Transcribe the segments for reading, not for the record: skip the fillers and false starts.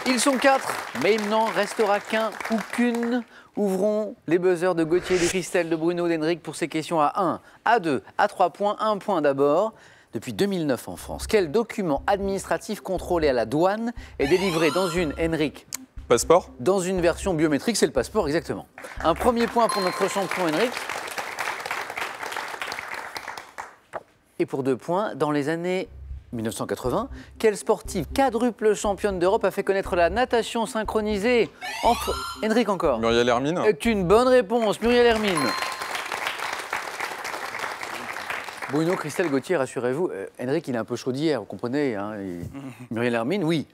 Ils sont 4, mais il n'en restera qu'un ou qu'une. Ouvrons les buzzers de Gauthier, de Christelle, de Bruno, d'Henrik pour ces questions à 1, à 2, à 3 points. 1 point d'abord. Depuis 2009 en France, quel document administratif contrôlé à la douane est délivré dans une, Henrik? Passeport? Dans une version biométrique, c'est le passeport, exactement. Un premier point pour notre champion Henrik. Et pour 2 points, dans les années 1980, quelle sportive quadruple championne d'Europe a fait connaître la natation synchronisée entre... Henrik encore. Muriel Hermine. C'est une bonne réponse, Muriel Hermine. Bruno, Christelle, Gauthier, rassurez-vous, Henrik, il est un peu chaud d'hier, vous comprenez hein, Muriel Hermine, oui.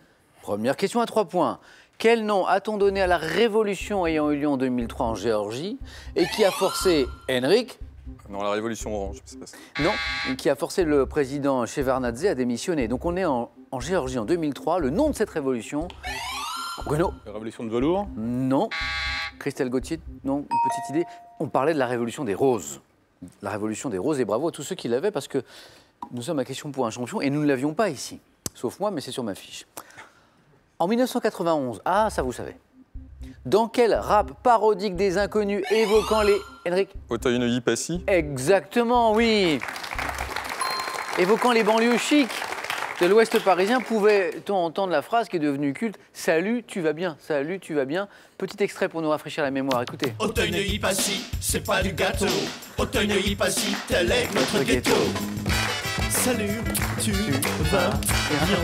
Première question à 3 points. Quel nom a-t-on donné à la révolution ayant eu lieu en 2003 en Géorgie et qui a forcé Henrik? Non, la révolution orange, c'est pas ça. Non, qui a forcé le président Shevardnadze à démissionner. Donc on est en Géorgie en 2003. Le nom de cette révolution, Bruno? La révolution de velours? Non. Christelle, Gauthier? Non, une petite idée. On parlait de la révolution des roses. La révolution des roses, et bravo à tous ceux qui l'avaient, parce que nous sommes à question pour un champion, et nous ne l'avions pas ici. Sauf moi, mais c'est sur ma fiche. En 1991, ah, ça vous savez. Dans quel rap parodique des inconnus évoquant les... Henrik? Auteuil-Neuilly-Passy. Exactement, oui. Évoquant les banlieues chics de l'Ouest parisien, pouvait-on entendre la phrase qui est devenue culte? Salut, tu vas bien. Salut, tu vas bien. Petit extrait pour nous rafraîchir la mémoire. Écoutez. Auteuil-Neuilly-Passy, c'est pas du gâteau. Auteuil-Neuilly-Passy, tel est notre ghetto. Salut, tu vas bien.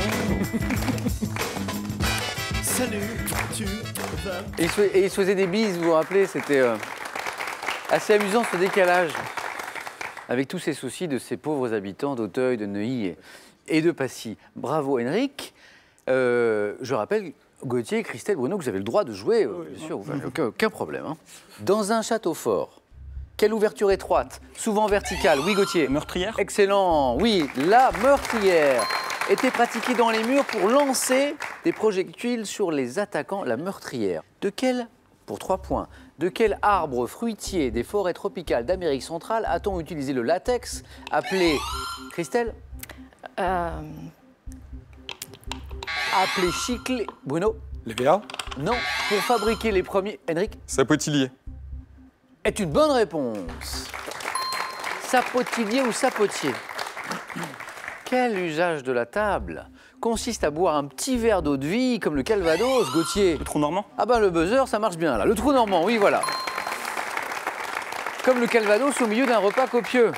Salut, tu vas bien. Et il se faisait des bises, vous vous rappelez? C'était assez amusant ce décalage. Avec tous ces soucis de ces pauvres habitants d'Auteuil, de Neuilly et de Passy. Bravo Henrik. Je rappelle, Gauthier, Christelle, Bruno, que vous avez le droit de jouer, bien sûr, aucun problème. Hein. Dans un château fort, quelle ouverture étroite, souvent verticale? Oui, Gauthier. Meurtrière? Excellent, oui, la meurtrière était pratiquée dans les murs pour lancer des projectiles sur les attaquants, la meurtrière. De quel, pour 3 points, de quel arbre fruitier des forêts tropicales d'Amérique centrale a-t-on utilisé le latex appelé, Christelle? Appelé chicle. Bruno? Les VA? Non, pour fabriquer les premiers. Henrik? Sapotillier. Est une bonne réponse. Sapotillier ou sapotier? Quel usage de la table consiste à boire un petit verre d'eau de vie comme le Calvados, Gauthier? Le trou normand? Ah ben le buzzer, ça marche bien là. Le trou normand, oui voilà. Comme le Calvados au milieu d'un repas copieux.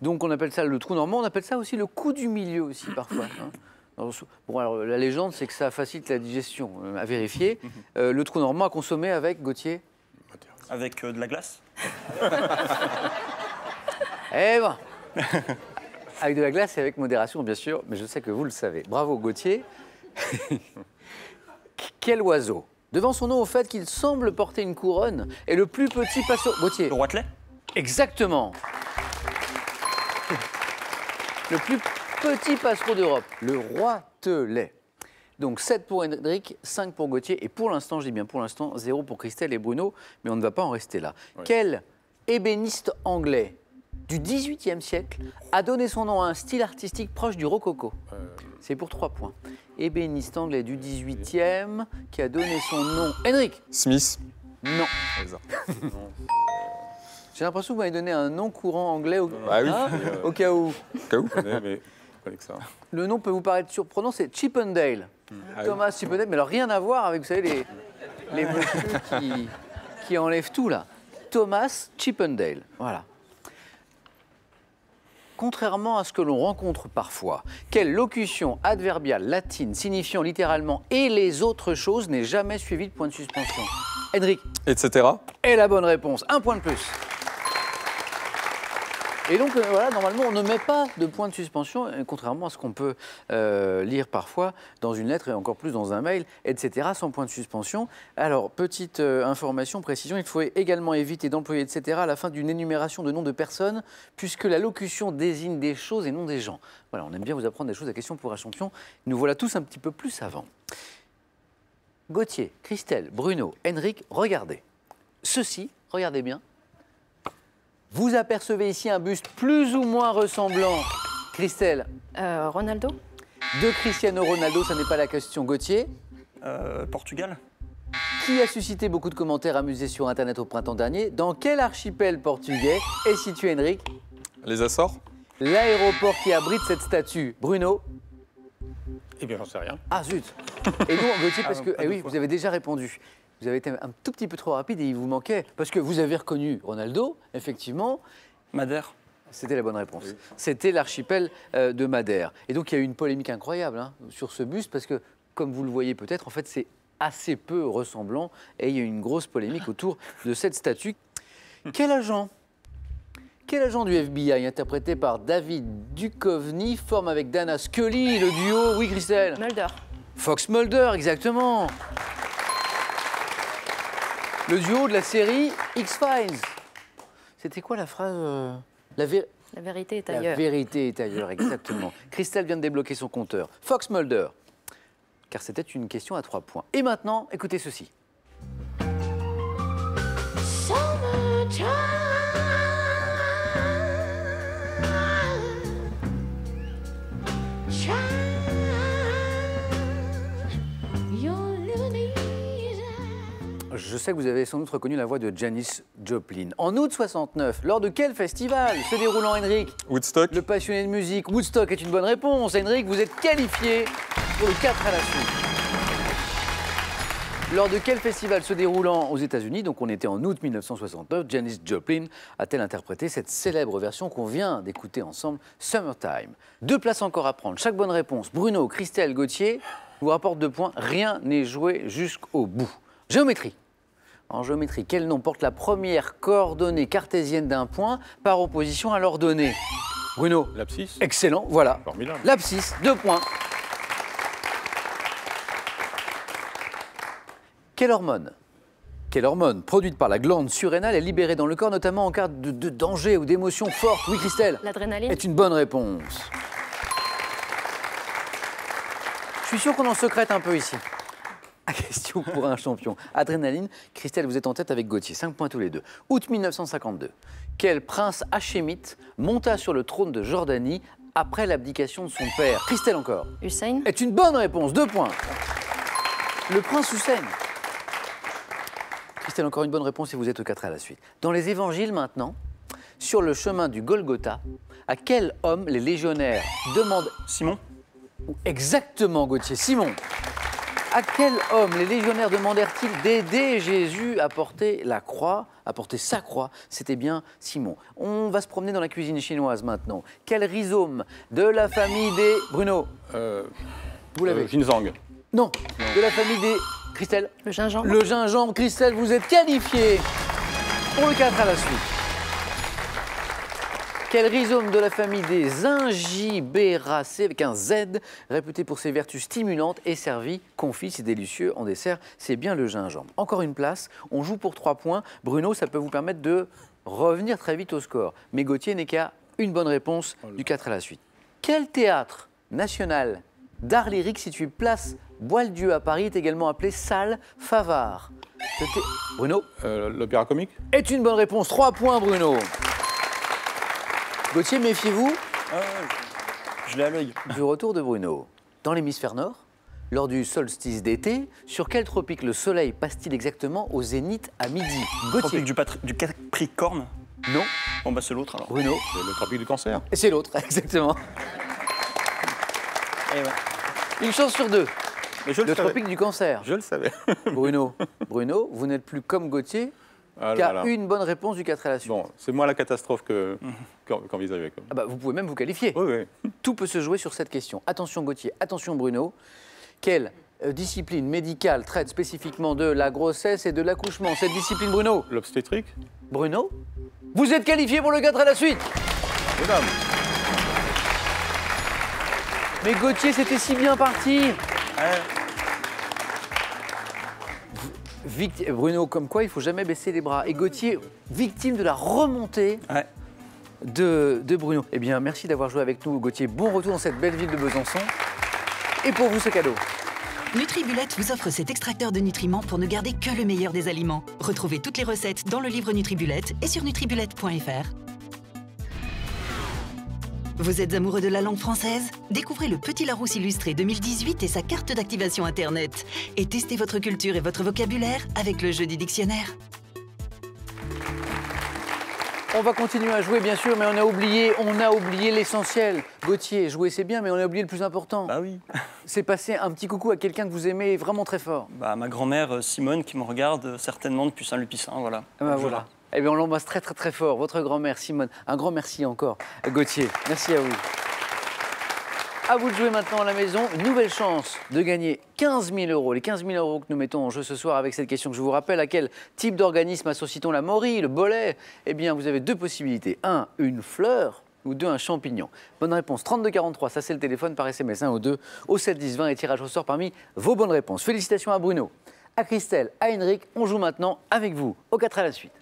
Donc on appelle ça le trou normand, on appelle ça aussi le coup du milieu aussi parfois. Hein. Bon alors la légende c'est que ça facilite la digestion, à vérifier. Le trou normand à consommer avec, Gauthier? Avec de la glace? Eh ben avec de la glace et avec modération, bien sûr, mais je sais que vous le savez. Bravo, Gauthier. Quel oiseau, devant son nom au fait qu'il semble porter une couronne, est le plus petit passereau... Gauthier. Le roitelet? Exactement. Le plus petit passereau d'Europe, le roitelet. Donc 7 pour Henrik, 5 pour Gauthier, et pour l'instant, je dis bien pour l'instant, 0 pour Christelle et Bruno, mais on ne va pas en rester là. Ouais. Quel ébéniste anglais du XVIIIe siècle a donné son nom à un style artistique proche du rococo? C'est pour 3 points. Ébéniste anglais du XVIIIe qui a donné son nom... Henrik? Smith? Non. J'ai l'impression que vous m'avez donné un nom courant anglais au, ah, oui. Au cas où. Au cas où. Mais pas que ça. Le nom peut vous paraître surprenant, c'est Chippendale. Thomas Chippendale, mais alors rien à voir avec, vous savez, les monsieur qui enlèvent tout là. Thomas Chippendale, voilà. Contrairement à ce que l'on rencontre parfois, quelle locution adverbiale latine signifiant littéralement « et les autres choses » n'est jamais suivie de point de suspension? Henrik? Etc. Et la bonne réponse, 1 point de plus. Et donc, voilà, normalement, on ne met pas de point de suspension, contrairement à ce qu'on peut lire parfois dans une lettre et encore plus dans un mail, etc., sans point de suspension. Alors, petite information, précision, il faut également éviter d'employer etc. à la fin d'une énumération de noms de personnes, puisque la locution désigne des choses et non des gens. Voilà, on aime bien vous apprendre des choses à question pour un champion. Nous voilà tous un petit peu plus savants. Gauthier, Christelle, Bruno, Henrik, regardez. Ceci, regardez bien. Vous apercevez ici un buste plus ou moins ressemblant. Christelle? Ronaldo? De Cristiano Ronaldo, ça n'est pas la question. Gauthier? Portugal. Qui a suscité beaucoup de commentaires amusés sur Internet au printemps dernier? Dans quel archipel portugais est situé Henrik? Les Açores. L'aéroport qui abrite cette statue, Bruno? Eh bien, j'en sais rien. Ah zut. Et non, Gauthier, parce que pas eh deux oui, fois. vous avez déjà répondu. Vous avez été un tout petit peu trop rapide et il vous manquait. Parce que vous avez reconnu Ronaldo, effectivement. Madère. C'était la bonne réponse. C'était l'archipel de Madère. Et donc il y a eu une polémique incroyable hein, sur ce buste parce que, comme vous le voyez peut-être, en fait c'est assez peu ressemblant et il y a eu une grosse polémique autour de cette statue. Quel agent du FBI interprété par David Duchovny forme avec Dana Scully le duo? Oui, Christelle. Mulder. Fox Mulder, exactement. Le duo de la série X-Files. C'était quoi la phrase La vérité est La ailleurs. vérité est ailleurs, exactement. Christelle vient de débloquer son compteur. Fox Mulder. Car c'était une question à 3 points. Et maintenant, écoutez ceci. Je sais que vous avez sans doute reconnu la voix de Janis Joplin. En août 69, lors de quel festival se déroulant, Henrik? Woodstock. Le passionné de musique, Woodstock est une bonne réponse. Henrik, vous êtes qualifié pour le 4 à la suite. Lors de quel festival se déroulant aux États-Unis, donc on était en août 1969, Janis Joplin a-t-elle interprété cette célèbre version qu'on vient d'écouter ensemble, Summertime? 2 places encore à prendre. Chaque bonne réponse, Bruno, Christelle, Gauthier, vous rapporte 2 points. Rien n'est joué jusqu'au bout. Géométrie. En géométrie, quel nom porte la première coordonnée cartésienne d'un point par opposition à l'ordonnée? Bruno. L'abscisse. Excellent, voilà. Formidable. L'abscisse, 2 points. Quelle hormone produite par la glande surrénale est libérée dans le corps, notamment en cas de danger ou d'émotion forte? Oui, Christelle. L'adrénaline. Est une bonne réponse. Je suis sûr qu'on en secrète un peu ici. Question pour un champion. Adrénaline. Christelle, vous êtes en tête avec Gauthier. 5 points tous les deux. Août 1952. Quel prince hachémite monta sur le trône de Jordanie après l'abdication de son père? Christelle encore. Hussein. Est une bonne réponse. 2 points. Le prince Hussein. Christelle, encore une bonne réponse et vous êtes au 4 à la suite. Dans les évangiles maintenant, sur le chemin du Golgotha, à quel homme les légionnaires demandent... Simon. Exactement, Gauthier. Simon. À quel homme les légionnaires demandèrent-ils d'aider Jésus à porter la croix, à porter sa croix? C'était bien Simon. On va se promener dans la cuisine chinoise maintenant. Quel rhizome de la famille des... Bruno, vous l'avez? Ginseng. Non, de la famille des... Christelle? Le gingembre. Le gingembre. Christelle, vous êtes qualifiée pour le 4 à la suite. Quel rhizome de la famille des Zingiberaceae, avec un Z, réputé pour ses vertus stimulantes et servi, confit, c'est délicieux, en dessert, c'est bien le gingembre. Encore une place, on joue pour 3 points. Bruno, ça peut vous permettre de revenir très vite au score. Mais Gauthier n'est qu'à une bonne réponse du 4 à la suite. Quel théâtre national d'art lyrique situé place Boieldieu à Paris est également appelé Salle Favart? Bruno? L'opéra comique. Est une bonne réponse. 3 points, Bruno. Gauthier, méfiez-vous Je l'ai à l'œil. du retour de Bruno. Dans l'hémisphère nord, lors du solstice d'été, sur quel tropique le soleil passe-t-il exactement au zénith à midi? Gauthier. Tropique du Capricorne. Non. Bon, bah c'est l'autre alors. Bruno. C'est le tropique du cancer. Et c'est l'autre, exactement. Eh ouais. Une chance sur 2. Mais je Le tropique du cancer. Je le savais. Bruno, vous n'êtes plus comme Gauthier, Ah là qu'à là. une bonne réponse du 4 à la suite. Bon, c'est moins la catastrophe qu'envisagé. Ah bah, vous pouvez même vous qualifier. Oui, oui. Tout peut se jouer sur cette question. Attention Gauthier, attention Bruno. Quelle discipline médicale traite spécifiquement de la grossesse et de l'accouchement? Cette discipline, Bruno? L'obstétrique. Bruno, vous êtes qualifié pour le 4 à la suite. Mesdames. Mais Gauthier, c'était si bien parti. Bruno, comme quoi, il ne faut jamais baisser les bras. Et Gauthier, victime de la remontée Ouais. de Bruno. Eh bien, merci d'avoir joué avec nous, Gauthier. Bon retour dans cette belle ville de Besançon. Et pour vous, ce cadeau. Nutribullet vous offre cet extracteur de nutriments pour ne garder que le meilleur des aliments. Retrouvez toutes les recettes dans le livre Nutribullet et sur nutribullet.fr. Vous êtes amoureux de la langue française? Découvrez le Petit Larousse illustré 2018 et sa carte d'activation Internet. Et testez votre culture et votre vocabulaire avec le jeu du dictionnaire. On va continuer à jouer, bien sûr, mais on a oublié l'essentiel. Gauthier, jouer c'est bien, mais on a oublié le plus important. Bah oui. C'est passer un petit coucou à quelqu'un que vous aimez vraiment très fort. Bah, ma grand-mère Simone qui me regarde certainement depuis Saint-Lupicin, voilà. Ah bah voilà. Eh bien, on l'embrasse très très très fort, votre grand-mère Simone. Un grand merci encore, Gauthier. Merci à vous. À vous de jouer maintenant à la maison. Une nouvelle chance de gagner 15 000 €. Les 15 000 € que nous mettons en jeu ce soir avec cette question que je vous rappelle. À quel type d'organisme associe-t-on la morille, le bolet? Eh bien, vous avez deux possibilités. 1, une fleur, ou 2, un champignon. Bonne réponse, 3243, ça c'est le téléphone par SMS 1 ou 2 au 7 10 20 et tirage au sort parmi vos bonnes réponses. Félicitations à Bruno, à Christelle, à Henrik. On joue maintenant avec vous. Au 4 à la suite.